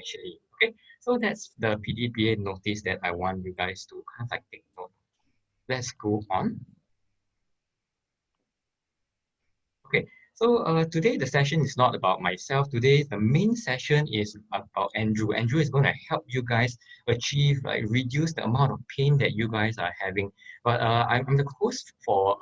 actually. Okay, so that's the PDPA notice that I want you guys to kind of like take note. Let's go on. Okay, so today the session is not about myself. Today the main session is about Andrew. Andrew is going to help you guys achieve, like, reduce the amount of pain that you guys are having. But I'm the host for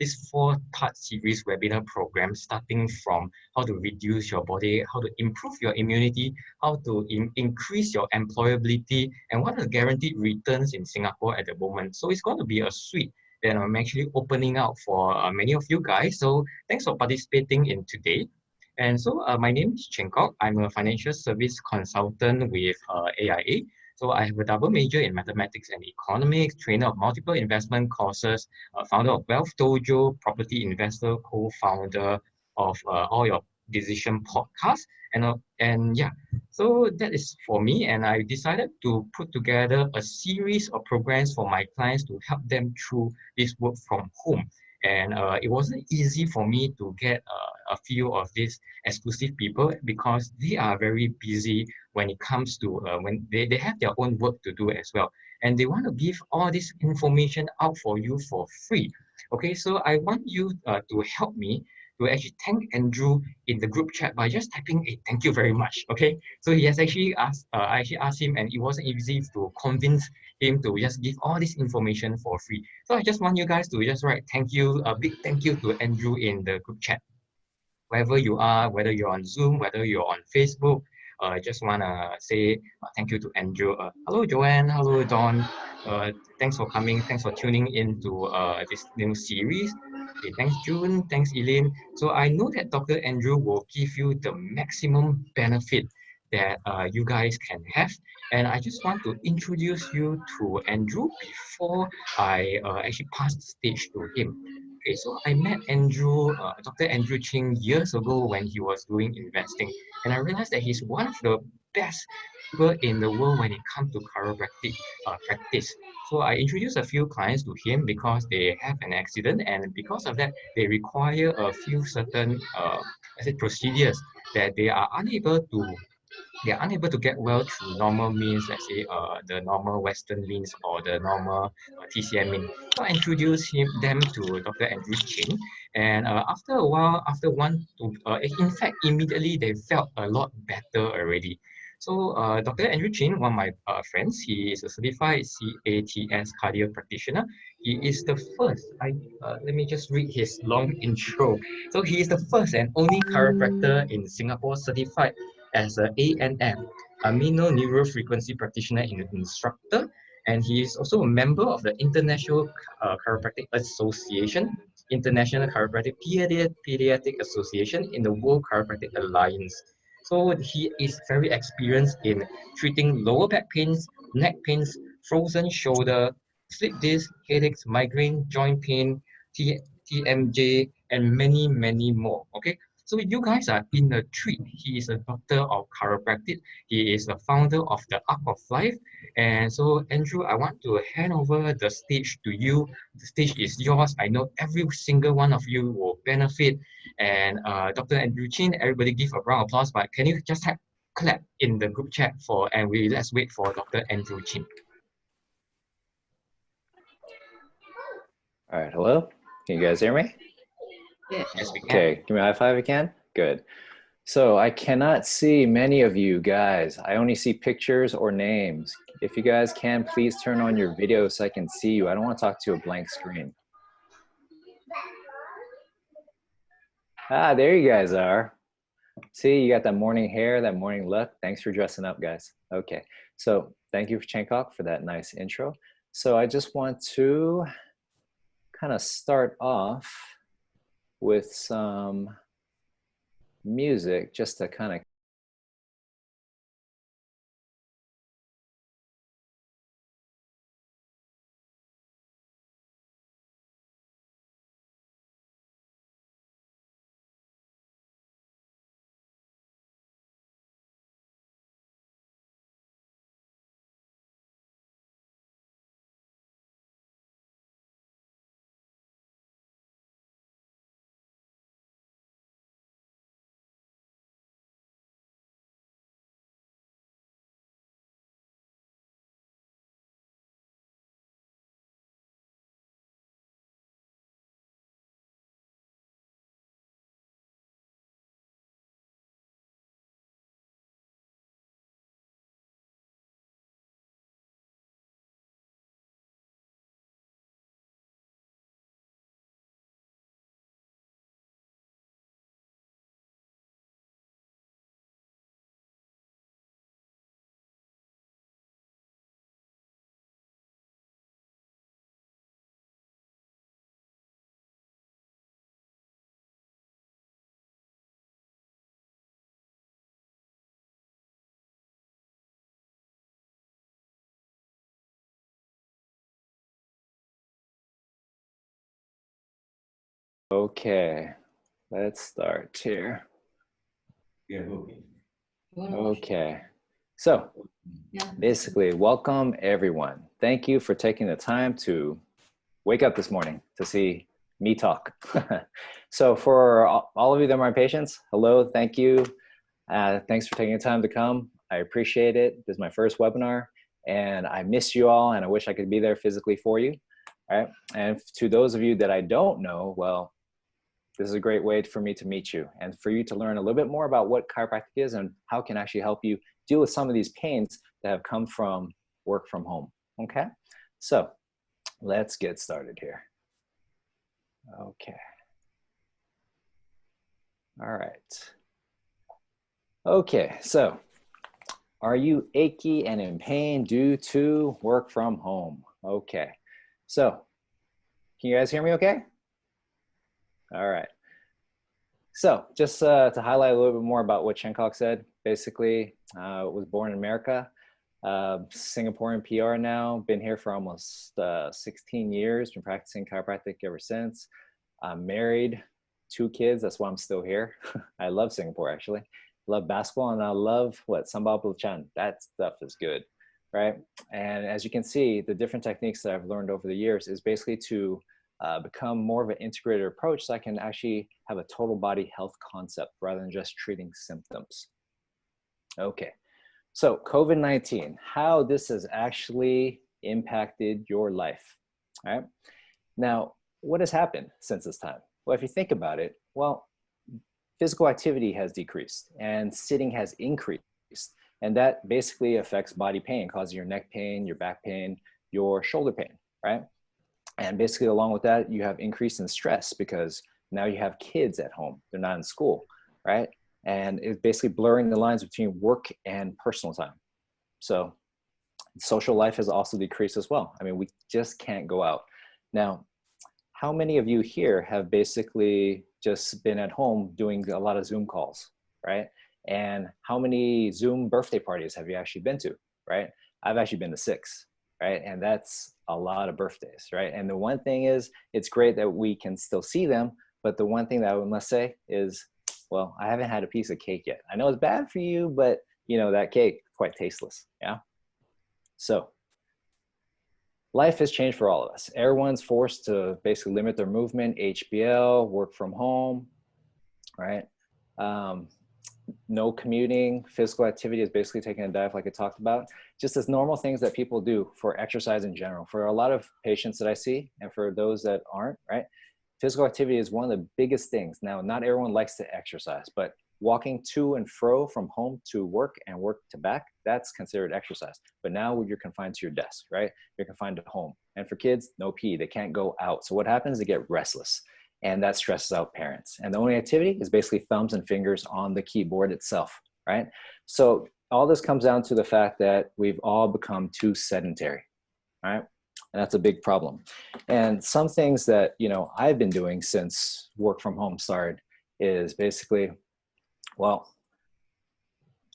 this 4-part series webinar program, starting from how to reduce your body, how to improve your immunity, how to increase your employability, and what are the guaranteed returns in Singapore at the moment. So it's going to be a suite that I'm actually opening out for many of you guys. So thanks for participating in today. And so my name is Ching Kok. I'm a financial service consultant with AIA. So I have a double major in mathematics and economics, trainer of multiple investment courses, founder of Wealthdojo, property investor, co-founder of All Your Decision podcast. And yeah, so that is for me. And I decided to put together a series of programs for my clients to help them through this work from home. And it wasn't easy for me to get a few of these exclusive people because they are very busy when it comes to when they have their own work to do as well. And they want to give all this information out for you for free. Okay, so I want you to help me to actually thank Andrew in the group chat by just typing a thank you very much. Okay, so he has actually asked, I actually asked him, and it wasn't easy to convince him to just give all this information for free. So I just want you guys to just write thank you, a big thank you to Andrew in the group chat. Wherever you are, whether you're on Zoom, whether you're on Facebook, I just want to say thank you to Andrew. Hello, Joanne. Hello, Don. Thanks for coming. Thanks for tuning into this new series. Okay, thanks, June. Thanks, Elaine. So I know that Dr. Andrew will give you the maximum benefit that you guys can have. And I just want to introduce you to Andrew before I actually pass the stage to him. Okay, so I met Andrew, Dr. Andrew Ching, years ago when he was doing investing, and I realized that he's one of the best people in the world when it comes to chiropractic practice. So I introduced a few clients to him because they have an accident, and because of that, they require a few certain I said procedures that they are unable to get well through normal means, let's say the normal Western means or the normal TCM means. So I introduced them to Dr. Andrew Ching, and after a while, in fact, immediately they felt a lot better already. So Dr. Andrew Chin, one of my friends, he is a certified CATS cardio practitioner. He is the first. Let me just read his long intro. So he is the first and only chiropractor in Singapore certified as a ANF, Amino Neurofrequency Practitioner Instructor, and he is also a member of the International Chiropractic Association, International Chiropractic Pediatric Association, in the World Chiropractic Alliance. So he is very experienced in treating lower back pains, neck pains, frozen shoulder, slip disc, headaches, migraine, joint pain, TMJ, and many, many more. Okay, so you guys are in a treat. He is a doctor of chiropractic. He is the founder of the Arc of Life. And so, Andrew, I want to hand over the stage to you. The stage is yours. I know every single one of you will benefit. And Dr. Andrew Chin, everybody give a round of applause. But can you just clap in the group chat let's wait for Dr. Andrew Chin. All right, hello. Can you guys hear me? Yes, we can. Okay, give me a high five again. Good. So I cannot see many of you guys. I only see pictures or names. If you guys can, please turn on your video so I can see you. I don't want to talk to a blank screen. Ah, there you guys are. See, you got that morning hair, that morning look. Thanks for dressing up, guys. Okay, so thank you, Chankok, for that nice intro. So I just want to kind of start off with some music just to kind of Okay, let's start here. Yeah, okay. Okay, so basically, welcome everyone. Thank you for taking the time to wake up this morning to see me talk. So for all of you that are my patients, hello, thank you. Thanks for taking the time to come. I appreciate it. This is my first webinar and I miss you all and I wish I could be there physically for you. All right. And to those of you that I don't know, well, this is a great way for me to meet you and for you to learn a little bit more about what chiropractic is and how it can actually help you deal with some of these pains that have come from work from home. Okay. So let's get started here. Okay. All right. Okay, so are you achy and in pain due to work from home? Okay, so can you guys hear me okay? All right. So just to highlight a little bit more about what Shancock said, basically was born in America, Singaporean PR now, been here for almost 16 years, been practicing chiropractic ever since. I'm married, 2 kids, that's why I'm still here. I love Singapore actually. Love basketball and I love what sambal belacan. That stuff is good, right? And as you can see, the different techniques that I've learned over the years is basically to become more of an integrated approach so I can actually have a total body health concept rather than just treating symptoms. Okay, so COVID-19, how this has actually impacted your life, all right? Now, what has happened since this time? Well, if you think about it, well, physical activity has decreased and sitting has increased. And that basically affects body pain, causing your neck pain, your back pain, your shoulder pain, right? And basically along with that, you have increase in stress because now you have kids at home. They're not in school, right? And it's basically blurring the lines between work and personal time. So social life has also decreased as well. I mean, we just can't go out. Now, how many of you here have basically just been at home doing a lot of Zoom calls, right? And how many Zoom birthday parties have you actually been to, right? I've actually been to 6, right? And that's a lot of birthdays, right? And the one thing is, it's great that we can still see them, but the one thing that I must say is, well, I haven't had a piece of cake yet. I know it's bad for you, but you know, that cake, quite tasteless, yeah? So, life has changed for all of us. Everyone's forced to basically limit their movement, HBL, work from home, right? No commuting, physical activity is basically taking a dive like I talked about. Just as normal things that people do for exercise in general. For a lot of patients that I see, and for those that aren't, right? Physical activity is one of the biggest things. Now, not everyone likes to exercise, but walking to and fro from home to work and work to back, that's considered exercise. But now you're confined to your desk, right? You're confined to home. And for kids, no P, they can't go out. So what happens? They get restless and that stresses out parents. And the only activity is basically thumbs and fingers on the keyboard itself, right? So all this comes down to the fact that we've all become too sedentary, right? And that's a big problem. And some things that, you know, I've been doing since work from home started is basically, well,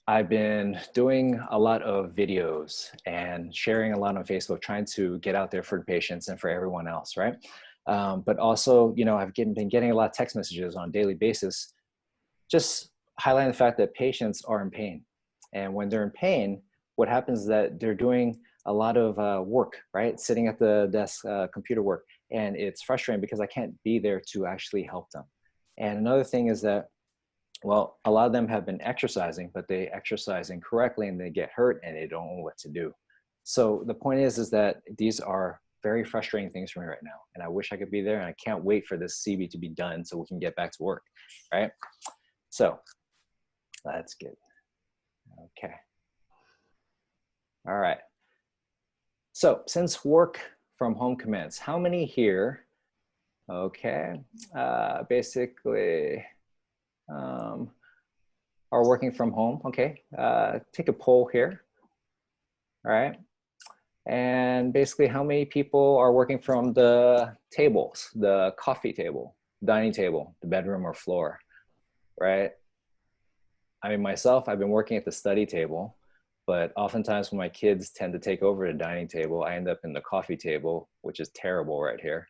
I've been doing a lot of videos and sharing a lot on Facebook, trying to get out there for the patients and for everyone else, right? But also, you know, I've been getting a lot of text messages on a daily basis, just highlighting the fact that patients are in pain. And when they're in pain, what happens is that they're doing a lot of work, right? Sitting at the desk, computer work. And it's frustrating because I can't be there to actually help them. And another thing is that, well, a lot of them have been exercising, but they exercise incorrectly and they get hurt and they don't know what to do. So the point is that these are very frustrating things for me right now. And I wish I could be there and I can't wait for this CB to be done so we can get back to work, right? So that's good. Okay. All right. So since work from home commenced, how many here, okay, basically are working from home? Okay, take a poll here, all right? And basically how many people are working from the tables, the coffee table, dining table, the bedroom or floor, right? I mean, myself, I've been working at the study table, but oftentimes when my kids tend to take over the dining table, I end up in the coffee table, which is terrible right here.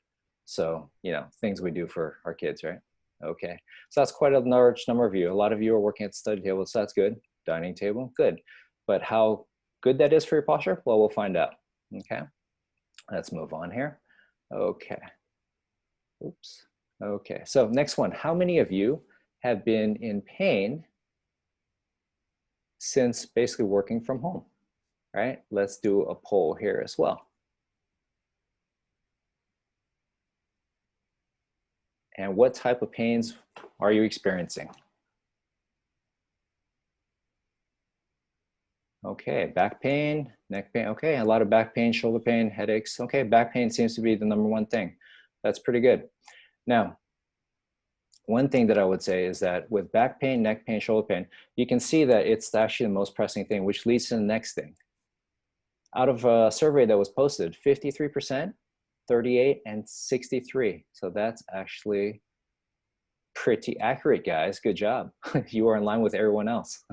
So, you know, things we do for our kids, right? Okay, so that's quite a large number of you. A lot of you are working at the study table, so that's good. Dining table, good. But how good that is for your posture? Well, we'll find out. Okay, let's move on here. Okay, oops. Okay, so next one. How many of you have been in pain since basically working from home? Right, let's do a poll here as well. And what type of pains are you experiencing? Okay, back pain, neck pain. Okay, a lot of back pain, shoulder pain, headaches. Okay, back pain seems to be the number one thing. That's pretty good. Now, one thing that I would say is that with back pain, neck pain, shoulder pain, you can see that it's actually the most pressing thing, which leads to the next thing. Out of a survey that was posted, 53%, 38, and 63. So that's actually pretty accurate, guys. Good job. You are in line with everyone else.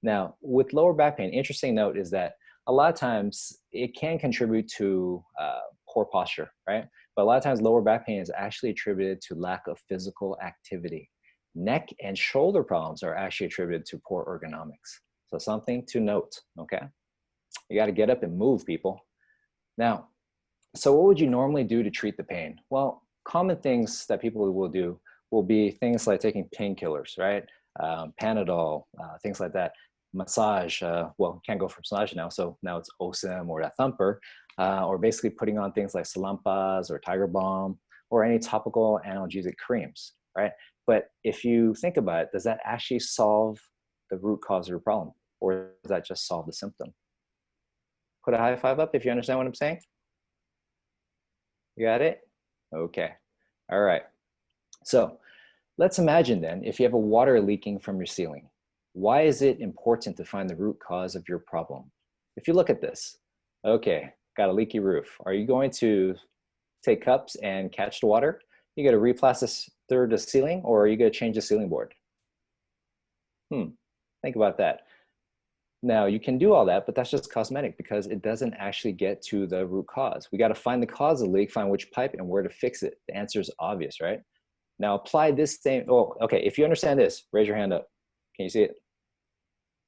Now, with lower back pain, interesting note is that a lot of times it can contribute to poor posture, right? But a lot of times lower back pain is actually attributed to lack of physical activity. Neck and shoulder problems are actually attributed to poor ergonomics. So something to note, okay? You got to get up and move, people. Now, so what would you normally do to treat the pain? Well, common things that people will do will be things like taking painkillers, right? Panadol, things like that. Massage, well, can't go for massage now, so now it's OSIM or that thumper, or basically putting on things like Salumpas or Tiger Balm or any topical analgesic creams, right? But if you think about it, does that actually solve the root cause of your problem? Or does that just solve the symptom? Put a high five up if you understand what I'm saying. You got it? Okay. All right. So let's imagine then, if you have a water leaking from your ceiling, why is it important to find the root cause of your problem? If you look at this, okay, got a leaky roof. Are you going to take cups and catch the water? You got to replaster the ceiling, or are you going to change the ceiling board? Think about that. Now, you can do all that, but that's just cosmetic because it doesn't actually get to the root cause. We got to find the cause of the leak, find which pipe and where to fix it. The answer is obvious, right? Now, apply this same, oh, okay, if you understand this, raise your hand up. Can you see it?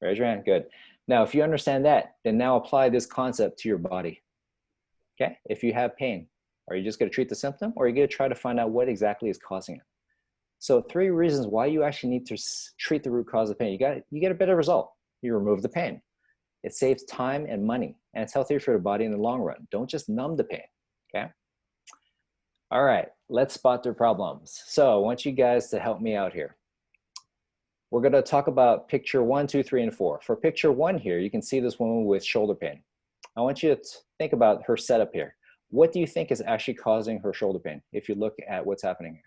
Raise your hand, good. Now, if you understand that, then now apply this concept to your body, okay? If you have pain, are you just gonna treat the symptom, or are you gonna try to find out what exactly is causing it? So 3 reasons why you actually need to treat the root cause of pain. You get a better result. You remove the pain. It saves time and money, and it's healthier for the body in the long run. Don't just numb the pain, okay? All right, let's spot their problems. So I want you guys to help me out here. We're gonna talk about picture 1, 2, 3, and 4. For picture 1 here, you can see this woman with shoulder pain. I want you to think about her setup here. What do you think is actually causing her shoulder pain if you look at what's happening here?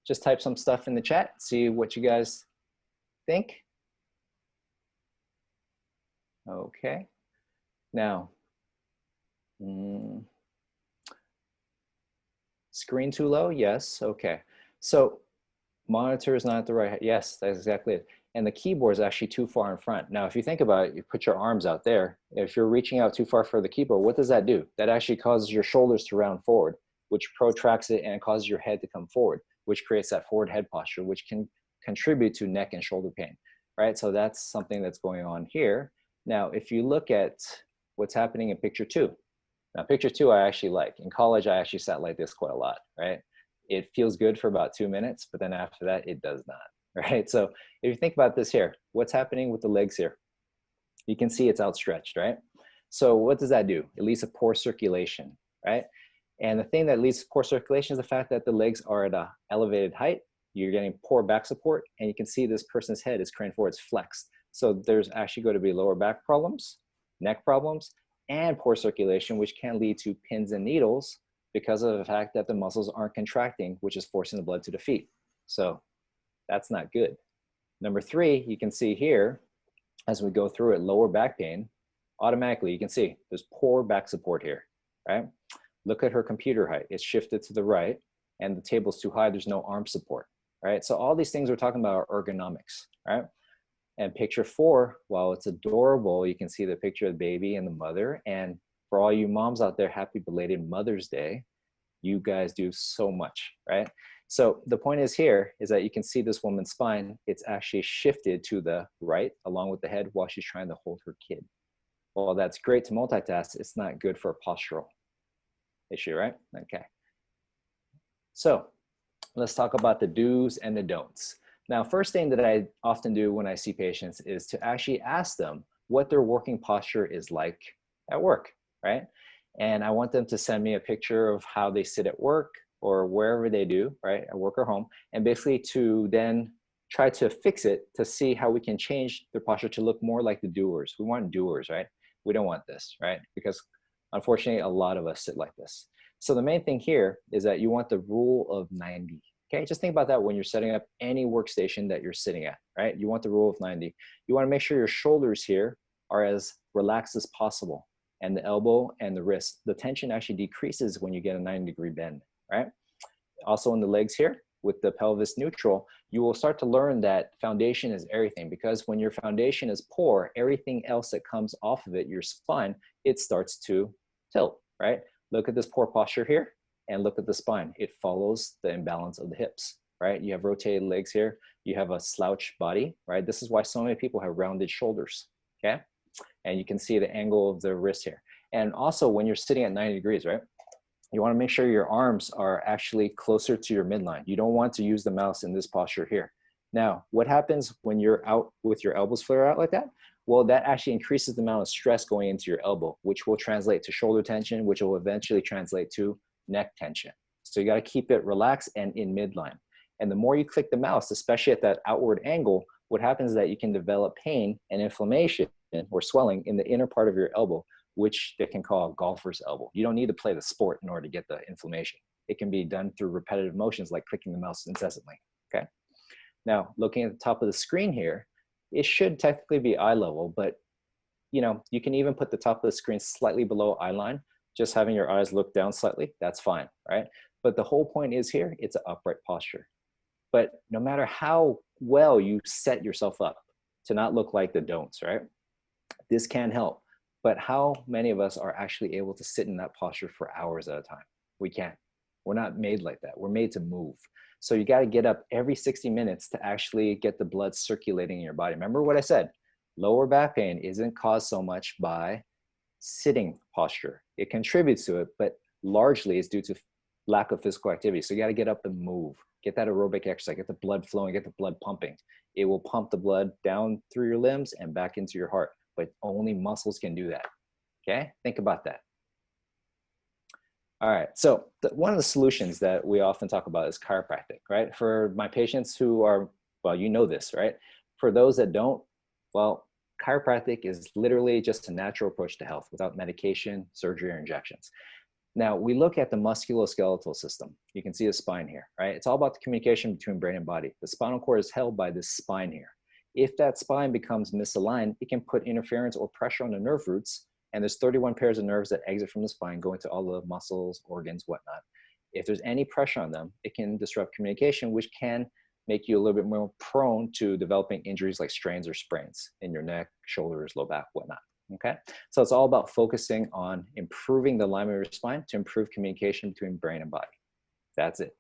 Just type some stuff in the chat, see what you guys think. Okay, now, screen too low? Yes, okay. So monitor is not at the right height. Yes, that's exactly it. And the keyboard is actually too far in front. Now, if you think about it, you put your arms out there. If you're reaching out too far for the keyboard, what does that do? That actually causes your shoulders to round forward, which protracts it and causes your head to come forward, which creates that forward head posture, which can contribute to neck and shoulder pain, right? So that's something that's going on here. Now, if you look at what's happening in picture 2, now picture 2 I actually like. In college, I actually sat like this quite a lot, right? It feels good for about 2 minutes, but then after that, it does not, right? So if you think about this here, what's happening with the legs here? You can see it's outstretched, right? So what does that do? It leads to poor circulation, right? And the thing that leads to poor circulation is the fact that the legs are at an elevated height. You're getting poor back support, and you can see this person's head is craned forward, it's flexed. So there's actually going to be lower back problems, neck problems, and poor circulation, which can lead to pins and needles because of the fact that the muscles aren't contracting, which is forcing the blood to the feet. So that's not good. Number 3, you can see here, as we go through it, lower back pain, automatically you can see there's poor back support here, right? Look at her computer height. It's shifted to the right, and the table's too high. There's no arm support, right? So all these things we're talking about are ergonomics, right? And picture 4, while it's adorable, you can see the picture of the baby and the mother. And for all you moms out there, happy belated Mother's Day. You guys do so much, right? So the point is here is that you can see this woman's spine. It's actually shifted to the right along with the head while she's trying to hold her kid. Well, that's great to multitask. It's not good for a postural issue, right? Okay. So let's talk about the do's and the don'ts. Now, first thing that I often do when I see patients is to actually ask them what their working posture is like at work, right? And I want them to send me a picture of how they sit at work or wherever they do, right, at work or home, and basically to then try to fix it to see how we can change their posture to look more like the doers. We want doers, right? We don't want this, right? Because unfortunately, a lot of us sit like this. So the main thing here is that you want the rule of 90. Okay, just think about that when you're setting up any workstation that you're sitting at, right? You want the rule of 90. You want to make sure your shoulders here are as relaxed as possible, and the elbow and the wrist. The tension actually decreases when you get a 90-degree bend, right? Also in the legs here, with the pelvis neutral, you will start to learn that foundation is everything, because when your foundation is poor, everything else that comes off of it, your spine, it starts to tilt, right? Look at this poor posture here and look at the spine. It follows the imbalance of the hips, right? You have rotated legs here. You have a slouch body, right? This is why so many people have rounded shoulders, okay? And you can see the angle of the wrist here. And also when you're sitting at 90 degrees, right? You want to make sure your arms are actually closer to your midline. You don't want to use the mouse in this posture here. Now, what happens when you're out with your elbows flare out like that? Well, that actually increases the amount of stress going into your elbow, which will translate to shoulder tension, which will eventually translate to neck tension. So you got to keep it relaxed and in midline. And the more you click the mouse, especially at that outward angle, what happens is that you can develop pain and inflammation or swelling in the inner part of your elbow, which they can call a golfer's elbow. You don't need to play the sport in order to get the inflammation. It can be done through repetitive motions like clicking the mouse incessantly, okay? Now, looking at the top of the screen here, it should technically be eye level, but you know, you can even put the top of the screen slightly below eye line, just having your eyes look down slightly, that's fine, right? But the whole point is here, it's an upright posture. But no matter how well you set yourself up to not look like the don'ts, right? This can help. But how many of us are actually able to sit in that posture for hours at a time? We can't. We're not made like that. We're made to move. So you got to get up every 60 minutes to actually get the blood circulating in your body. Remember what I said, lower back pain isn't caused so much by sitting posture. It contributes to it, but largely is due to lack of physical activity. So you got to get up and move, get that aerobic exercise, get the blood flowing, get the blood pumping. It will pump the blood down through your limbs and back into your heart, but only muscles can do that. Okay, think about that. All right, so one of the solutions that we often talk about is chiropractic, right? For my patients who are, well, you know this, right? For those that don't, well, chiropractic is literally just a natural approach to health without medication, surgery, or injections. Now, we look at the musculoskeletal system. You can see the spine here, right? It's all about the communication between brain and body. The spinal cord is held by this spine here. If that spine becomes misaligned, it can put interference or pressure on the nerve roots. And there's 31 pairs of nerves that exit from the spine, go into all the muscles, organs, whatnot. If there's any pressure on them, it can disrupt communication, which can make you a little bit more prone to developing injuries like strains or sprains in your neck, shoulders, low back, whatnot. Okay, so it's all about focusing on improving the alignment of your spine to improve communication between brain and body. That's it.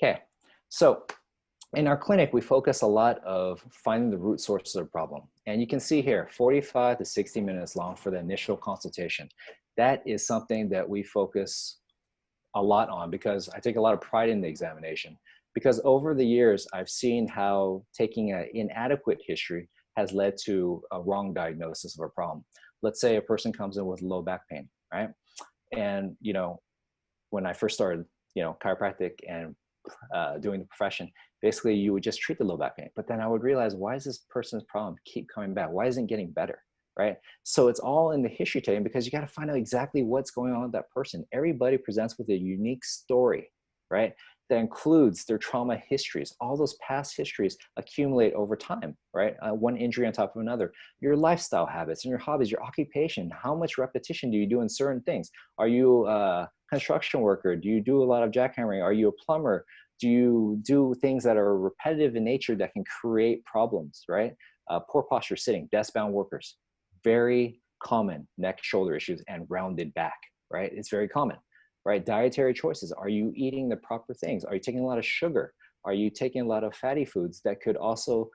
Okay, so in our clinic, we focus a lot of finding the root sources of the problem. And you can see here, 45 to 60 minutes long for the initial consultation. That is something that we focus a lot on because I take a lot of pride in the examination. Because over the years, I've seen how taking an inadequate history has led to a wrong diagnosis of a problem. Let's say a person comes in with low back pain, right? And, you know, when I first started, you know, chiropractic and doing the profession, basically you would just treat the low back pain. But then I would realize, why is this person's problem keep coming back? Why isn't it getting better, right? So it's all in the history taking because you got to find out exactly what's going on with that person. Everybody presents with a unique story, right? That includes their trauma histories. All those past histories accumulate over time, right? One injury on top of another. Your lifestyle habits and your hobbies, your occupation, how much repetition do you do in certain things? Are you a construction worker? Do you do a lot of jackhammering? Are you a plumber? Do you do things that are repetitive in nature that can create problems, right? Poor posture sitting, desk-bound workers, very common neck, shoulder issues and rounded back, right? It's very common, right? Dietary choices. Are you eating the proper things? Are you taking a lot of sugar? Are you taking a lot of fatty foods that could also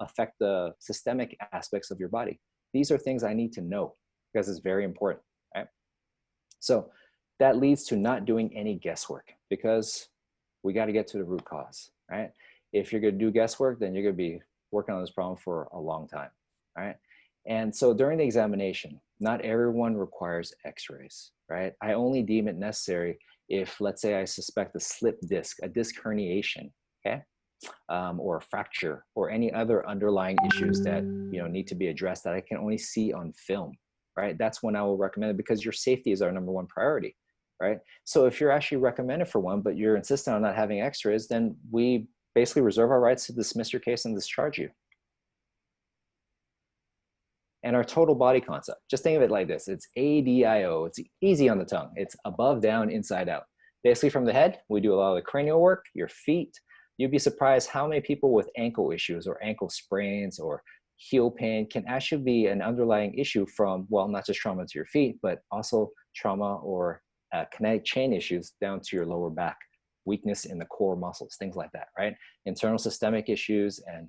affect the systemic aspects of your body? These are things I need to know because it's very important, right? So that leads to not doing any guesswork because we got to get to the root cause, right? If you're going to do guesswork, then you're going to be working on this problem for a long time, right? And so during the examination, not everyone requires x-rays, right? I only deem it necessary if, let's say, I suspect a slip disc, a disc herniation, okay? Or a fracture or any other underlying issues that need to be addressed that I can only see on film, right? That's when I will recommend it because your safety is our number one priority, right? So if you're actually recommended for one, but you're insistent on not having x-rays, then we basically reserve our rights to dismiss your case and discharge you. And our total body concept, just think of it like this. It's ADIO. It's easy on the tongue. It's above, down, inside out. Basically from the head, we do a lot of the cranial work, your feet. You'd be surprised how many people with ankle issues or ankle sprains or heel pain can actually be an underlying issue from, well, not just trauma to your feet, but also trauma or kinetic chain issues down to your lower back, weakness in the core muscles, things like that, right? Internal systemic issues, and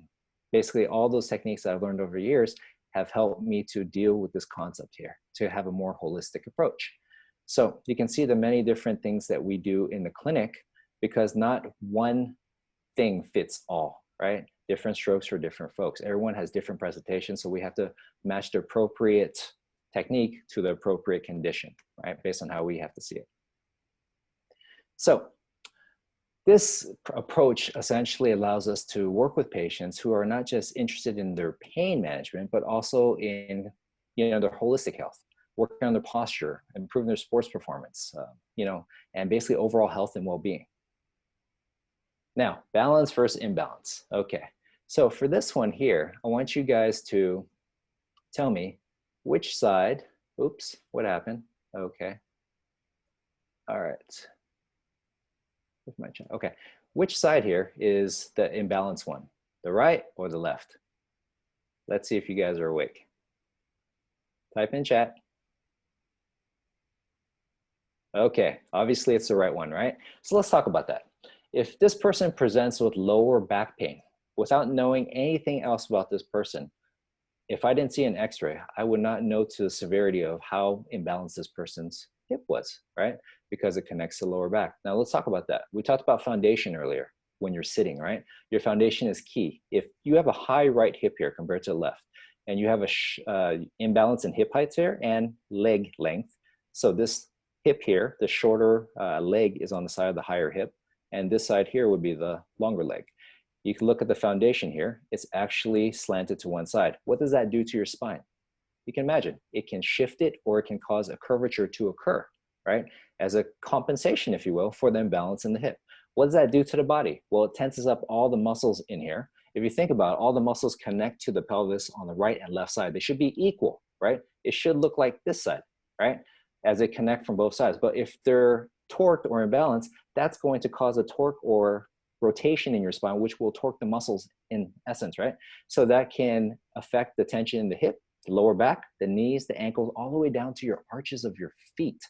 basically all those techniques that I've learned over the years have helped me to deal with this concept here, to have a more holistic approach. So you can see the many different things that we do in the clinic because not one thing fits all, right? Different strokes for different folks. Everyone has different presentations, so we have to match the appropriate technique to the appropriate condition, right? Based on how we have to see it. So this approach essentially allows us to work with patients who are not just interested in their pain management, but also in their holistic health, working on their posture, improving their sports performance, and basically overall health and well-being. Now, balance versus imbalance. Okay, so for this one here, I want you guys to tell me which side, oops, what happened? Okay, all right. Okay, which side here is the imbalanced one? The right or the left? Let's see if you guys are awake. Type in chat. Okay, obviously it's the right one, right? So let's talk about that. If this person presents with lower back pain, without knowing anything else about this person, if I didn't see an x-ray, I would not know to the severity of how imbalanced this person's hip was, right? Because it connects to the lower back. Now let's talk about that. We talked about foundation earlier when you're sitting, right? Your foundation is key. If you have a high right hip here compared to the left, and you have a imbalance in hip heights here and leg length, so this hip here, the shorter leg is on the side of the higher hip, and this side here would be the longer leg. You can look at the foundation here. It's actually slanted to one side. What does that do to your spine? You can imagine it can shift it or it can cause a curvature to occur, right? As a compensation, if you will, for the imbalance in the hip. What does that do to the body? Well, it tenses up all the muscles in here. If you think about it, all the muscles connect to the pelvis on the right and left side. They should be equal, right? It should look like this side, right? As they connect from both sides. But if they're torqued or imbalanced, that's going to cause a torque or rotation in your spine, which will torque the muscles in essence, right? So that can affect the tension in the hip, the lower back, the knees, the ankles, all the way down to your arches of your feet.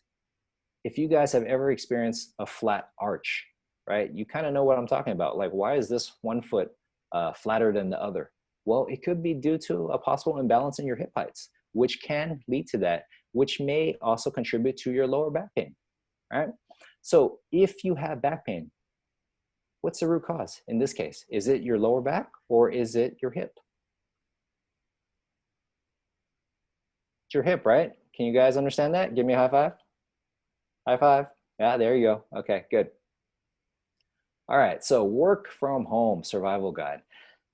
If you guys have ever experienced a flat arch, right, you kind of know what I'm talking about. Like, why is this one foot flatter than the other? Well, it could be due to a possible imbalance in your hip heights, which can lead to that, which may also contribute to your lower back pain, right? So if you have back pain, what's the root cause in this case? Is it your lower back or is it your hip? It's your hip, right? Can you guys understand that? Give me a high five. High five. Yeah, there you go. Okay, good. All right, so work from home survival guide.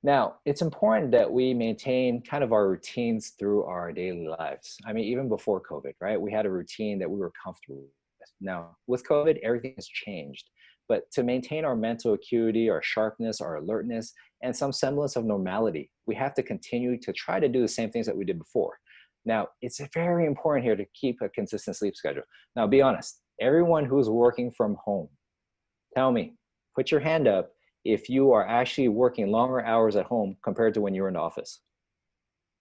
Now, it's important that we maintain kind of our routines through our daily lives. I mean, even before COVID, right? We had a routine that we were comfortable with. Now, with COVID, everything has changed. But to maintain our mental acuity, our sharpness, our alertness, and some semblance of normality, we have to continue to try to do the same things that we did before. Now, it's very important here to keep a consistent sleep schedule. Now, be honest, everyone who's working from home, tell me, put your hand up if you are actually working longer hours at home compared to when you were in the office.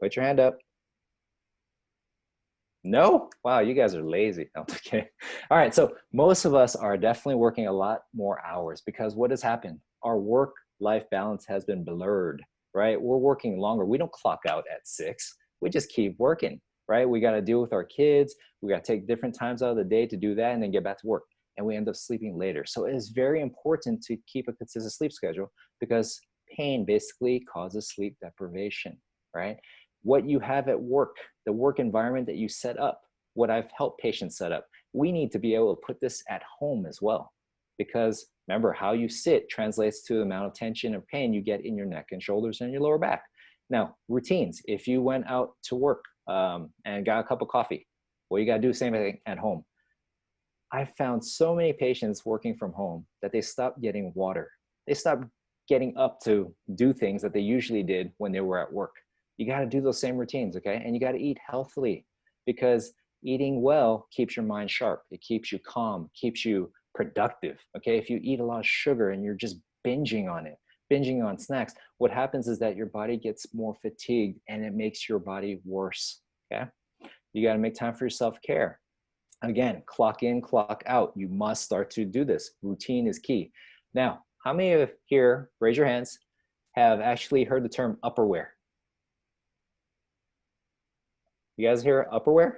Put your hand up. No? Wow, you guys are lazy. No, okay. All right, so most of us are definitely working a lot more hours because what has happened? Our work-life balance has been blurred, right? We're working longer. We don't clock out at 6. We just keep working, right? We got to deal with our kids. We got to take different times out of the day to do that and then get back to work. And we end up sleeping later. So it is very important to keep a consistent sleep schedule because pain basically causes sleep deprivation, right? What you have at work, the work environment that you set up, what I've helped patients set up, we need to be able to put this at home as well. Because remember, how you sit translates to the amount of tension or pain you get in your neck and shoulders and your lower back. Now, routines. If you went out to work and got a cup of coffee, well, you got to do the same thing at home. I've found so many patients working from home that they stopped getting water. They stopped getting up to do things that they usually did when they were at work. You got to do those same routines, okay? And you got to eat healthily because eating well keeps your mind sharp. It keeps you calm, keeps you productive, okay? If you eat a lot of sugar and you're just binging on it, binging on snacks, what happens is that your body gets more fatigued and it makes your body worse, okay? You got to make time for your self-care. Again, clock in, clock out. You must start to do this. Routine is key. Now, how many of here, raise your hands, have actually heard the term upperwear? You guys hear upperwear?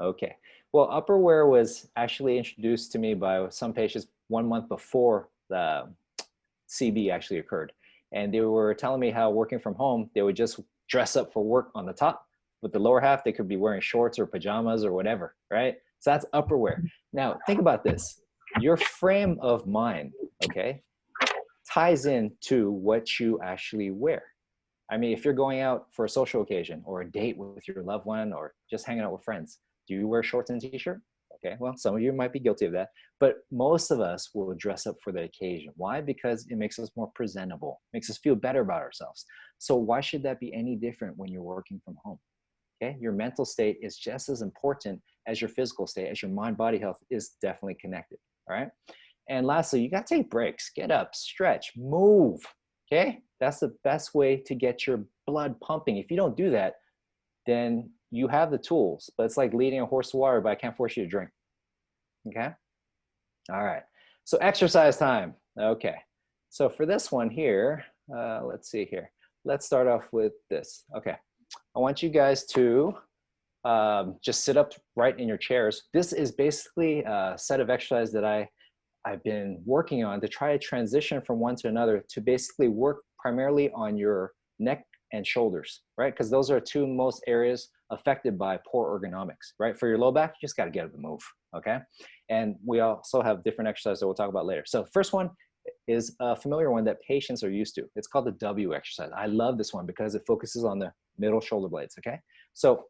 Okay. Well, upperwear was actually introduced to me by some patients 1 month before the CB actually occurred. And they were telling me how working from home, they would just dress up for work on the top. With the lower half, they could be wearing shorts or pajamas or whatever, right? So that's upperwear. Now, think about this. Your frame of mind, okay, ties into what you actually wear. I mean, if you're going out for a social occasion or a date with your loved one or just hanging out with friends, do you wear shorts and a t-shirt? Okay, well, some of you might be guilty of that, but most of us will dress up for the occasion. Why? Because it makes us more presentable, makes us feel better about ourselves. So why should that be any different when you're working from home? Okay, your mental state is just as important as your physical state, as your mind-body health is definitely connected, all right? And lastly, you gotta take breaks, get up, stretch, move, okay? That's the best way to get your blood pumping. If you don't do that, then you have the tools, but it's like leading a horse to water, but I can't force you to drink, okay? All right, so exercise time, okay. So for this one here, let's see here. Let's start off with this, okay. I want you guys to just sit up right in your chairs. This is basically a set of exercises that I've been working on to try to transition from one to another to basically work primarily on your neck and shoulders, right? Because those are two most areas affected by poor ergonomics, right? For your low back, you just got to get up and move, okay? And we also have different exercises that we'll talk about later. So first one is a familiar one that patients are used to. It's called the W exercise. I love this one because it focuses on the middle shoulder blades, okay? So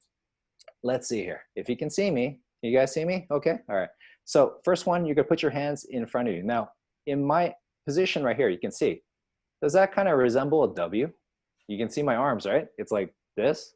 let's see here. If you can see me, you guys see me? Okay, all right. So first one, you're gonna put your hands in front of you. Now, in my position right here, you can see, does that kind of resemble a W? You can see my arms, right? It's like this,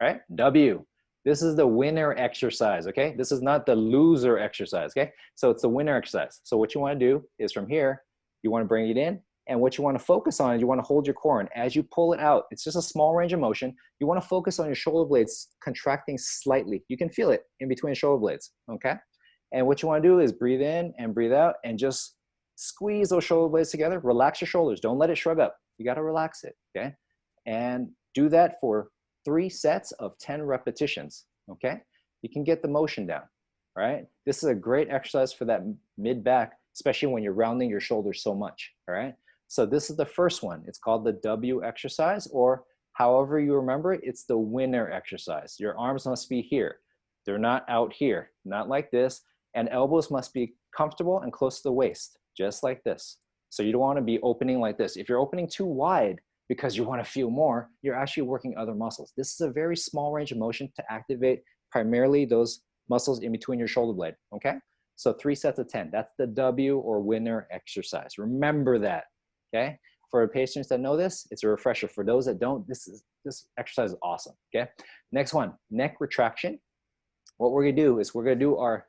right? W. This is the winner exercise, okay? This is not the loser exercise, okay? So it's the winner exercise. So what you wanna do is from here, you wanna bring it in, and what you wanna focus on is you wanna hold your core, and as you pull it out, it's just a small range of motion, you wanna focus on your shoulder blades contracting slightly. You can feel it in between shoulder blades, okay? And what you wanna do is breathe in and breathe out and just squeeze those shoulder blades together. Relax your shoulders, don't let it shrug up. You gotta relax it, okay? And do that for 3 sets of 10 repetitions, okay? You can get the motion down, right? This is a great exercise for that mid-back, especially when you're rounding your shoulders so much, all right? So this is the first one. It's called the W exercise, or however you remember it, it's the winner exercise. Your arms must be here. They're not out here, not like this, and elbows must be comfortable and close to the waist, just like this. So you don't wanna be opening like this. If you're opening too wide, because you want to feel more, you're actually working other muscles. This is a very small range of motion to activate primarily those muscles in between your shoulder blade, okay? So 3 sets of 10, that's the W or winner exercise. Remember that, okay? For patients that know this, it's a refresher. For those that don't, this exercise is awesome, okay? Next one, neck retraction. What we're gonna do is we're gonna do our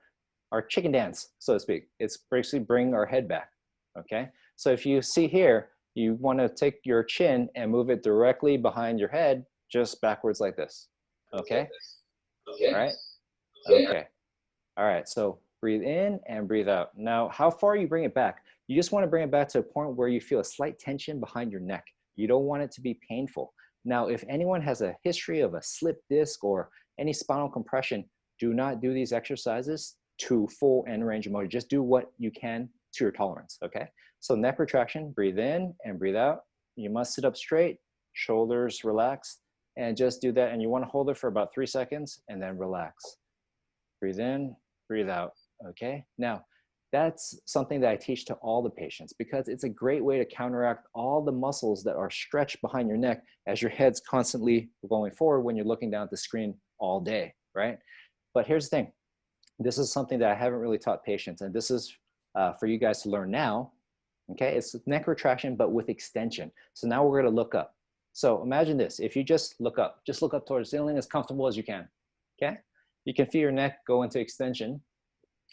chicken dance, so to speak. It's basically bring our head back, okay? So if you see here, you want to take your chin and move it directly behind your head, just backwards like this, okay? right? Okay. All right, so breathe in and breathe out. Now, how far you bring it back? You just want to bring it back to a point where you feel a slight tension behind your neck. You don't want it to be painful. Now, if anyone has a history of a slip disc or any spinal compression, do not do these exercises to full end range of motion. Just do what you can to your tolerance, okay? So neck retraction, breathe in and breathe out. You must sit up straight, shoulders relaxed, and just do that. And you want to hold it for about 3 seconds and then relax. Breathe in, breathe out, okay? Now, that's something that I teach to all the patients because it's a great way to counteract all the muscles that are stretched behind your neck as your head's constantly going forward when you're looking down at the screen all day, right? But here's the thing. This is something that I haven't really taught patients, and this is for you guys to learn now, okay? It's neck retraction, but with extension. So now we're gonna look up. So imagine this, if you just look up towards the ceiling as comfortable as you can, okay? You can feel your neck go into extension.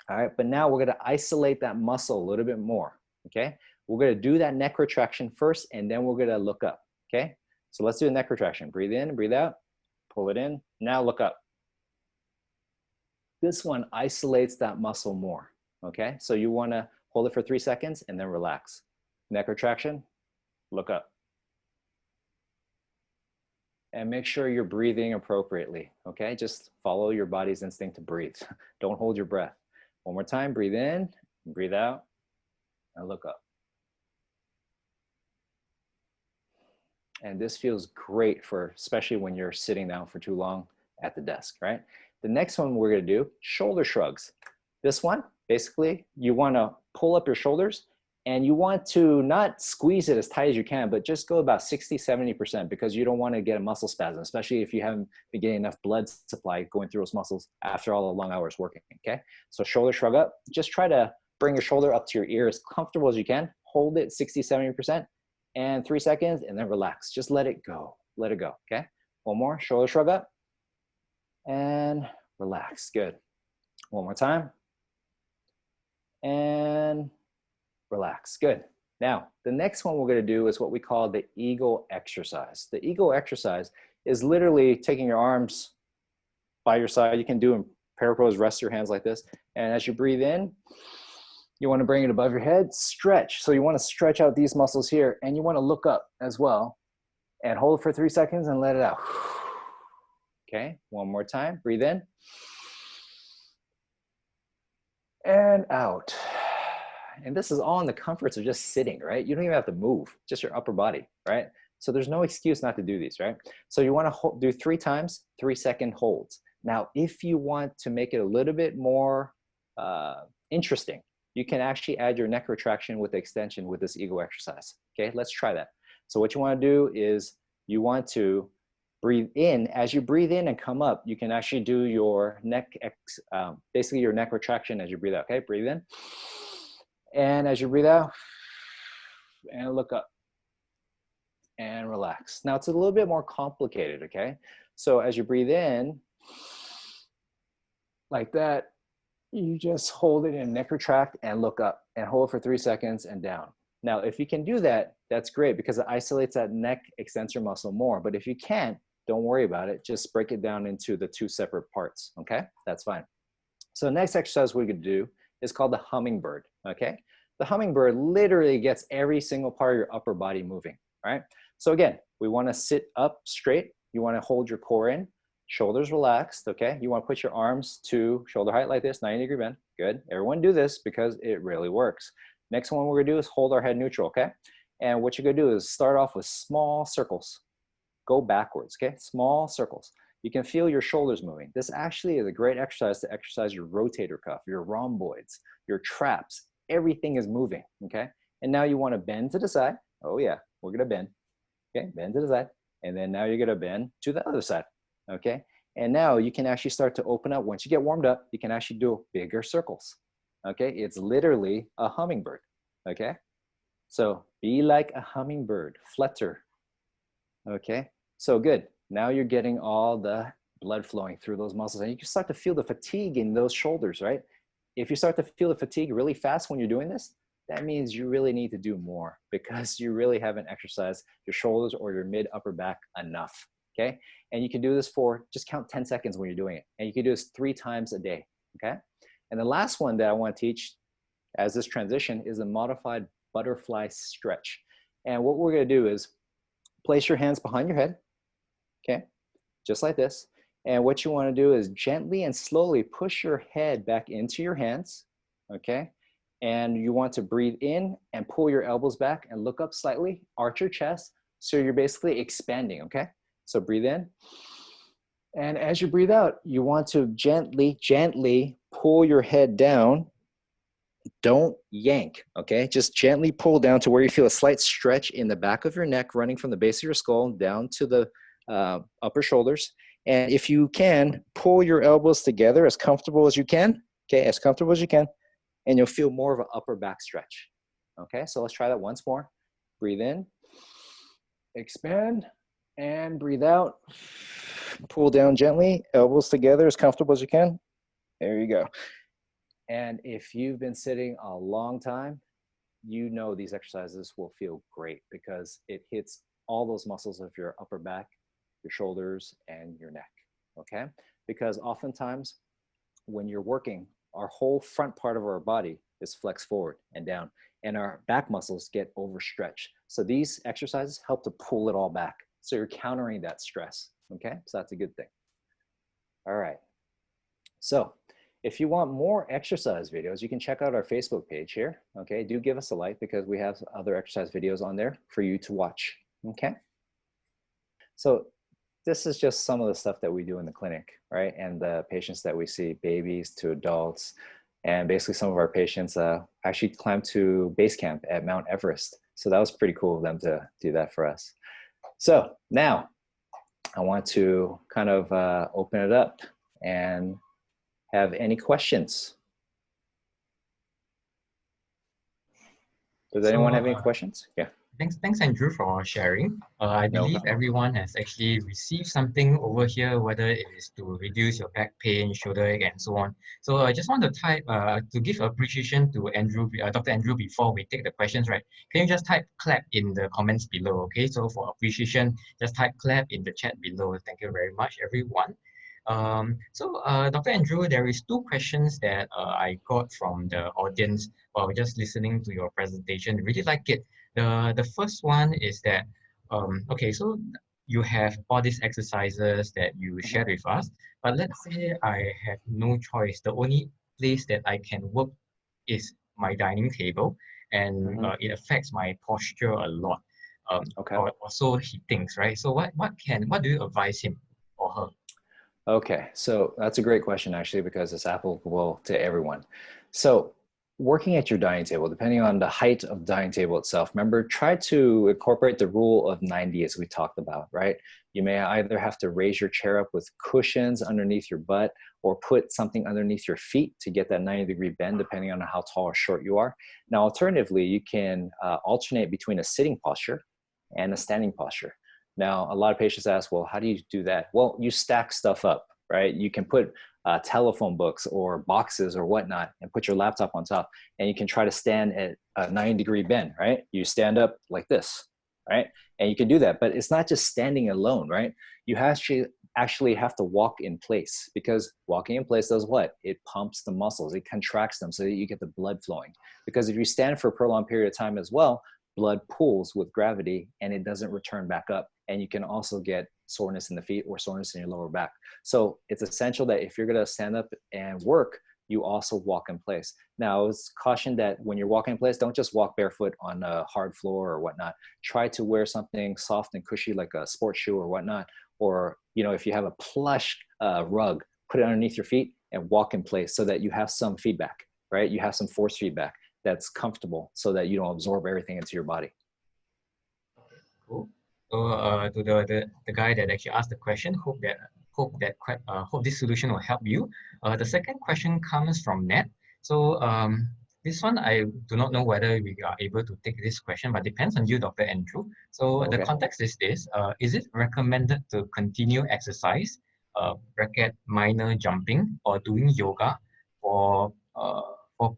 All right, but now we're gonna isolate that muscle a little bit more, okay? We're gonna do that neck retraction first, and then we're gonna look up, okay? So let's do a neck retraction. Breathe in, breathe out, pull it in, now look up. This one isolates that muscle more, okay? So you wanna hold it for 3 seconds and then relax. Neck retraction, look up. And make sure you're breathing appropriately, okay? Just follow your body's instinct to breathe. Don't hold your breath. One more time, breathe in, breathe out, and look up. And this feels great for, especially when you're sitting down for too long at the desk, right? The next one we're gonna do, shoulder shrugs. This one, basically, you wanna pull up your shoulders and you want to not squeeze it as tight as you can, but just go about 60, 70% because you don't wanna get a muscle spasm, especially if you haven't been getting enough blood supply going through those muscles after all the long hours working, okay? So shoulder shrug up, just try to bring your shoulder up to your ear as comfortable as you can, hold it 60, 70%, and 3 seconds, and then relax. Just let it go, okay? One more, shoulder shrug up, and relax, good. One more time, and relax, good. Now, the next one we're gonna do is what we call the eagle exercise. The eagle exercise is literally taking your arms by your side. You can do in parapose, rest your hands like this. And as you breathe in, you wanna bring it above your head, stretch. So you wanna stretch out these muscles here and you wanna look up as well and hold for 3 seconds and let it out. Okay, one more time, breathe in and out. And this is all in the comforts of just sitting, right? You don't even have to move, just your upper body, right? So there's no excuse not to do these, right? So you want to do 3 times, 3-second holds. Now, if you want to make it a little bit more interesting, you can actually add your neck retraction with extension with this eagle exercise. Okay, let's try that. So what you want to do is you want to breathe in. As you breathe in and come up, you can actually do your neck, basically your neck retraction as you breathe out. Okay, breathe in. And as you breathe out, and look up, and relax. Now it's a little bit more complicated, okay? So as you breathe in, like that, you just hold it in neck retract and look up, and hold for 3 seconds and down. Now, if you can do that, that's great because it isolates that neck extensor muscle more. But if you can't, don't worry about it. Just break it down into the 2 separate parts, okay? That's fine. So the next exercise we're gonna do is called the hummingbird, okay? The hummingbird literally gets every single part of your upper body moving, right? So again, we wanna sit up straight. You wanna hold your core in, shoulders relaxed, okay? You wanna put your arms to shoulder height like this, 90-degree bend, good. Everyone do this because it really works. Next one we're gonna do is hold our head neutral, okay? And what you're gonna do is start off with small circles. Go backwards, okay? Small circles. You can feel your shoulders moving. This actually is a great exercise to exercise your rotator cuff, your rhomboids, your traps. Everything is moving, okay? And now you want to bend to the side. Oh yeah, we're gonna bend, okay? Bend to the side. And then now you're gonna bend to the other side, okay? And now you can actually start to open up. Once you get warmed up, you can actually do bigger circles, okay? It's literally a hummingbird, okay? So be like a hummingbird, flutter, okay? So good. Now you're getting all the blood flowing through those muscles and you can start to feel the fatigue in those shoulders, right? If you start to feel the fatigue really fast when you're doing this, that means you really need to do more because you really haven't exercised your shoulders or your mid upper back enough, okay? And you can do this for, just count 10 seconds when you're doing it. And you can do this 3 times a day, okay? And the last one that I want to teach as this transition is a modified butterfly stretch. And what we're going to do is place your hands behind your head, okay? Just like this. And what you want to do is gently and slowly push your head back into your hands, okay? And you want to breathe in and pull your elbows back and look up slightly, arch your chest. So you're basically expanding, okay? So breathe in. And as you breathe out, you want to gently, gently pull your head down. Don't yank, okay? Just gently pull down to where you feel a slight stretch in the back of your neck running from the base of your skull down to the upper shoulders. And if you can, pull your elbows together as comfortable as you can, okay? As comfortable as you can. And you'll feel more of an upper back stretch. Okay, so let's try that once more. Breathe in, expand, and breathe out. Pull down gently, elbows together as comfortable as you can. There you go. And if you've been sitting a long time, you know these exercises will feel great because it hits all those muscles of your upper back, your shoulders, and your neck, okay? Because oftentimes when you're working, our whole front part of our body is flexed forward and down, and our back muscles get overstretched. So these exercises help to pull it all back. So you're countering that stress, okay? So that's a good thing. All right. So if you want more exercise videos, you can check out our Facebook page here, okay? Do give us a like because we have other exercise videos on there for you to watch, okay? So this is just some of the stuff that we do in the clinic, right? And the patients that we see, babies to adults, and basically some of our patients actually climbed to base camp at Mount Everest. So that was pretty cool of them to do that for us. So now I want to kind of open it up and have any questions. Does anyone have any questions? Yeah. Thanks, Andrew, for sharing. I believe everyone has actually received something over here, whether it is to reduce your back pain, shoulder ache, and so on. So I just want to type to give appreciation to Andrew, Dr. Andrew, before we take the questions, right? Can you just type clap in the comments below, okay? So for appreciation, just type clap in the chat below. Thank you very much, everyone. Dr. Andrew, there is 2 questions that I got from the audience while just listening to your presentation. Really like it. The first one is that, okay, so you have all these exercises that you shared with us, but let's say I have no choice. The only place that I can work is my dining table, and it affects my posture a lot. Or so he thinks, right? So what do you advise him or her? Okay, so that's a great question actually, because it's applicable to everyone. So working at your dining table, depending on the height of the dining table itself, remember, try to incorporate the rule of 90 as we talked about, right? You may either have to raise your chair up with cushions underneath your butt or put something underneath your feet to get that 90-degree bend, depending on how tall or short you are. Now, alternatively, you can alternate between a sitting posture and a standing posture. Now, a lot of patients ask, well, how do you do that? Well, you stack stuff up, right? You can put telephone books or boxes or whatnot and put your laptop on top, and you can try to stand at a 90-degree bend, right? You stand up like this, right? And you can do that, but it's not just standing alone, right? You actually have to walk in place, because walking in place does what? It pumps the muscles, it contracts them so that you get the blood flowing. Because if you stand for a prolonged period of time as well, blood pulls with gravity and it doesn't return back up. And you can also get soreness in the feet or soreness in your lower back. So it's essential that if you're gonna stand up and work, you also walk in place. Now, it's cautioned that when you're walking in place, don't just walk barefoot on a hard floor or whatnot. Try to wear something soft and cushy like a sports shoe or whatnot. Or, you know, if you have a plush rug, put it underneath your feet and walk in place so that you have some feedback, right? You have some force feedback that's comfortable so that you don't absorb everything into your body. Cool. So to the guy that actually asked the question, hope this solution will help you. The second question comes from Nat. So this one I do not know whether we are able to take this question, but depends on you, Dr. Andrew. So the context is this: is it recommended to continue exercise, bracket minor jumping, or doing yoga for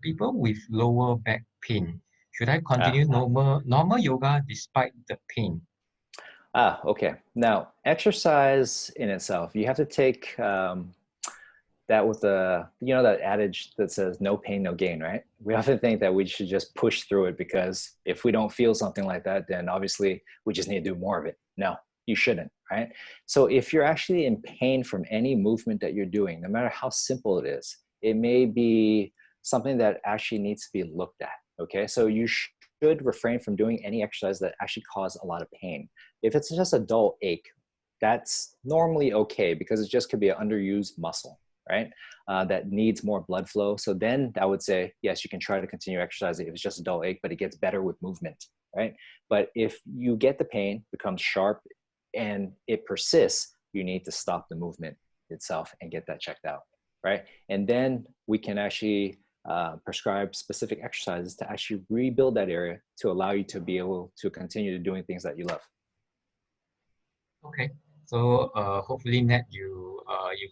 people with lower back pain? Should I continue normal yoga despite the pain? Okay. Now, exercise in itself, you have to take that with the, you know, that adage that says no pain, no gain, right? We often think that we should just push through it because if we don't feel something like that, then obviously we just need to do more of it. No, you shouldn't, right? So if you're actually in pain from any movement that you're doing, no matter how simple it is, it may be something that actually needs to be looked at. Okay. So you should refrain from doing any exercise that actually cause a lot of pain. If it's just a dull ache, that's normally okay because it just could be an underused muscle, right? That needs more blood flow. So then I would say, yes, you can try to continue exercising if it's just a dull ache, but it gets better with movement, right? But if you get the pain, becomes sharp, and it persists, you need to stop the movement itself and get that checked out, right? And then we can actually prescribe specific exercises to actually rebuild that area to allow you to be able to continue doing things that you love. Okay. So hopefully, Nat, you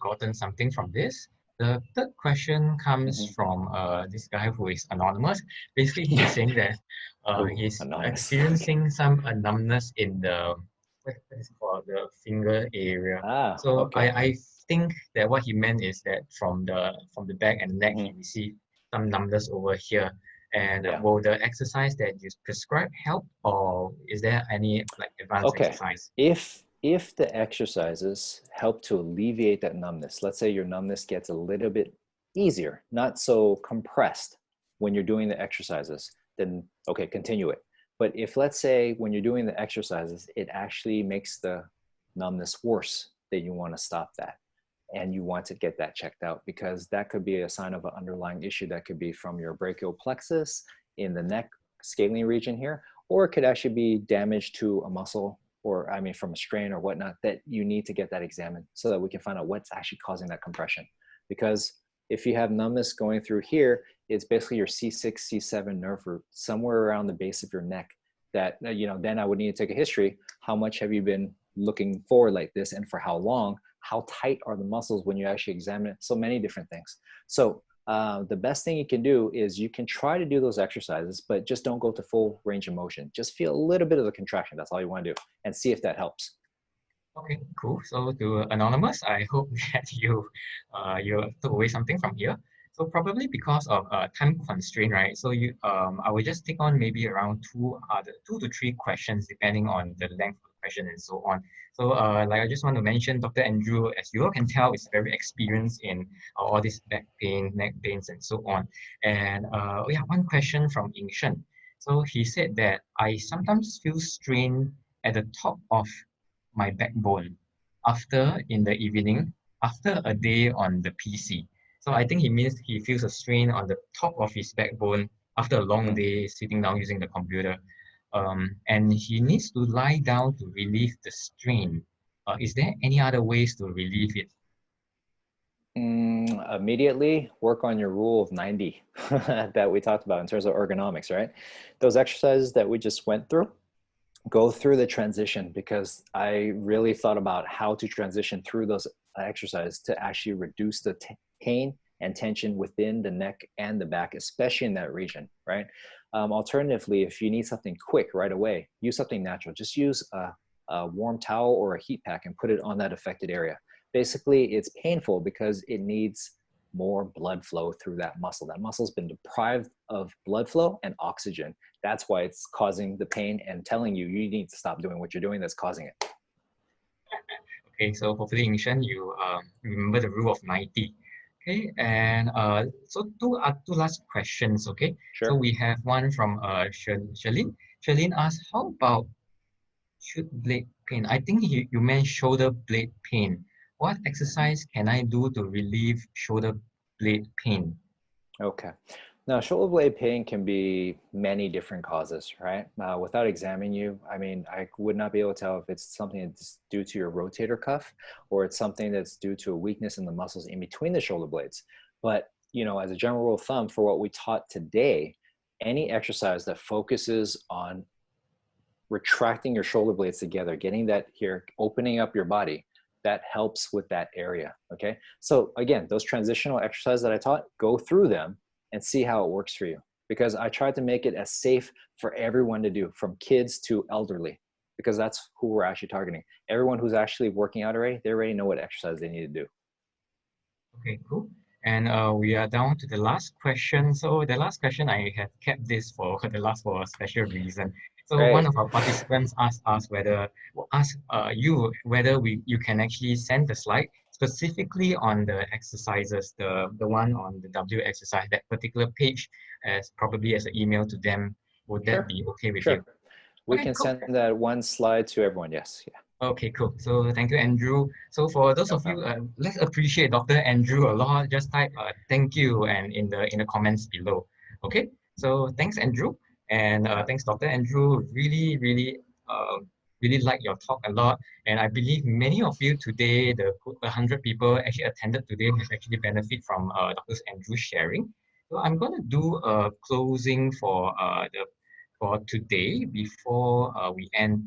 gotten something from this. The third question comes Mm-hmm. from this guy who is anonymous. Basically, he's saying that Oh, he's anonymous. Okay. experiencing some numbness in the what is it called the finger area. So Okay. I think that what he meant is that from the back and neck he Mm-hmm. received some numbness over here. And Yeah. will the exercise that you prescribe help, or is there any like advanced Okay. exercise? If the exercises help to alleviate that numbness, let's say your numbness gets a little bit easier, not so compressed when you're doing the exercises, then okay, continue it. But if let's say when you're doing the exercises, it actually makes the numbness worse, then you want to stop that. And you want to get that checked out because that could be a sign of an underlying issue that could be from your brachial plexus in the neck scalene region here, or it could actually be damage to a muscle or I mean from a strain or whatnot that you need to get that examined so that we can find out what's actually causing that compression. Because if you have numbness going through here, it's basically your C6, C7 nerve root somewhere around the base of your neck that, you know, then I would need to take a history. How much have you been looking forward like this and for how long? How tight are the muscles when you actually examine it? So many different things. So the best thing you can do is you can try to do those exercises, but just don't go to full range of motion. Just feel a little bit of the contraction. That's all you want to do and see if that helps. Okay, cool. So to anonymous, I hope that you took away something from here. So probably because of time constraint, right? So I will just take on maybe around 2 to 3 questions depending on the length of the question and so on. So like I just want to mention, Dr. Andrew, as you all can tell, is very experienced in all this back pain, neck pains, and so on. And yeah, one question from Shen. So he said that I sometimes feel strain at the top of my backbone after in the evening after a day on the PC. So I think he means he feels a strain on the top of his backbone after a long Mm. day sitting down using the computer. And he needs to lie down to relieve the strain. Is there any other ways to relieve it? Immediately work on your rule of 90 that we talked about in terms of ergonomics, right? Those exercises that we just went through, go through the transition because I really thought about how to transition through those exercises to actually reduce the pain and tension within the neck and the back, especially in that region, right? Alternatively, if you need something quick right away, use something natural. Just use a warm towel or a heat pack and put it on that affected area. Basically, it's painful because it needs more blood flow through that muscle. That muscle's been deprived of blood flow and oxygen. That's why it's causing the pain and telling you you need to stop doing what you're doing that's causing it. Okay, so hopefully, Shen, you remember the rule of 90. Okay, and so two last questions. Okay, so Sure. we have one from Shalene. Shalene asked, how about shoulder blade pain? I think you meant shoulder blade pain. What exercise can I do to relieve shoulder blade pain? Okay. Now, shoulder blade pain can be many different causes, right? Without examining you, I mean, I would not be able to tell if it's something that's due to your rotator cuff or it's something that's due to a weakness in the muscles in between the shoulder blades. But, you know, as a general rule of thumb for what we taught today, any exercise that focuses on retracting your shoulder blades together, getting that here, opening up your body, that helps with that area. Okay. So again, those transitional exercises that I taught, go through them and see how it works for you. Because I tried to make it as safe for everyone to do, from kids to elderly, because that's who we're actually targeting. Everyone who's actually working out already, they already know what exercise they need to do. Okay, cool. And we are down to the last question. So the last question, I have kept this for the last for a special reason. So one Great. of our participants asked us you whether you can actually send the slide specifically on the exercises, the one on the W exercise, that particular page, as probably as an email to them. Would that Sure. be okay with you? Sure. We Okay, can cool. send that one slide to everyone. Yes. Yeah. Okay, cool. So thank you, Andrew. So for those No of you, problem. let's appreciate Dr. Andrew a lot. Just type thank you and in the comments below. Okay. So thanks, Andrew, and thanks, Dr. Andrew. Really like your talk a lot, and I believe many of you today, the 100 people actually attended today, have actually benefit from Dr. Andrew's sharing. So I'm gonna do a closing for today before we end.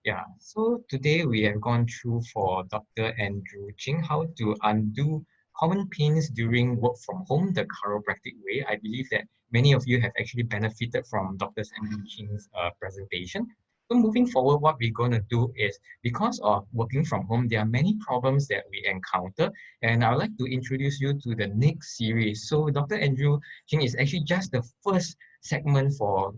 Yeah, so today we have gone through for Dr. Andrew Ching how to undo common pains during work from home, the chiropractic way. I believe that many of you have actually benefited from Dr. Andrew Ching's presentation. So moving forward, what we're going to do is, because of working from home, there are many problems that we encounter, and I would like to introduce you to the next series. So Dr. Andrew Ching is actually just the first segment for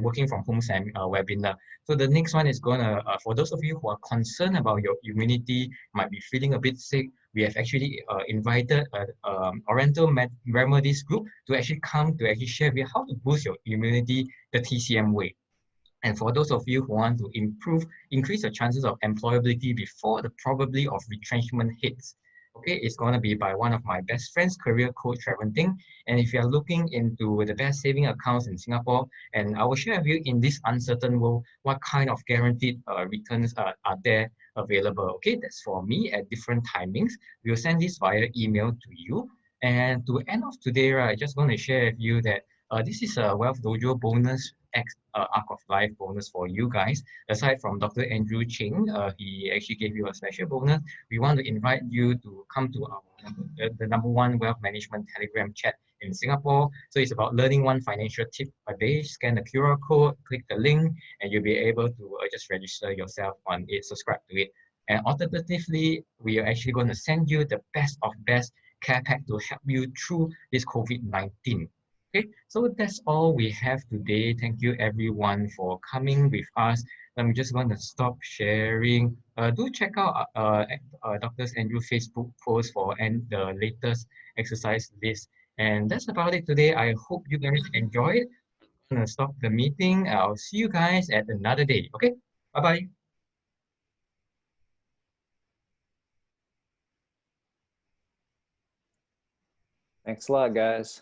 working from home webinar. So the next one is gonna, for those of you who are concerned about your immunity, might be feeling a bit sick, we have actually invited Oriental Remedies group to actually come to actually share with you how to boost your immunity the TCM way. And for those of you who want to increase your chances of employability before the probability of retrenchment hits, okay, it's going to be by one of my best friends, career coach Trevor Ting. And if you are looking into the best saving accounts in Singapore, and I will share with you in this uncertain world what kind of guaranteed returns are there available. Okay, that's for me at different timings. We'll send this via email to you. And to end off today, right, I just want to share with you that this is a Wealth Dojo bonus arc of life bonus for you guys. Aside from Dr. Andrew Ching, he actually gave you a special bonus. We want to invite you to come to our the number one wealth management Telegram chat in Singapore. So it's about learning one financial tip a day. Scan the QR code, click the link, and you'll be able to just register yourself on it, subscribe to it. And alternatively, we are actually going to send you the best of best care pack to help you through this COVID-19. Okay, so that's all we have today. Thank you everyone for coming with us. I'm just going to stop sharing. Do check out Dr. Andrew's Facebook post for and the latest exercise list. And that's about it today. I hope you guys enjoyed. I'm gonna stop the meeting. I'll see you guys at another day. Okay, bye bye. Thanks a lot, guys.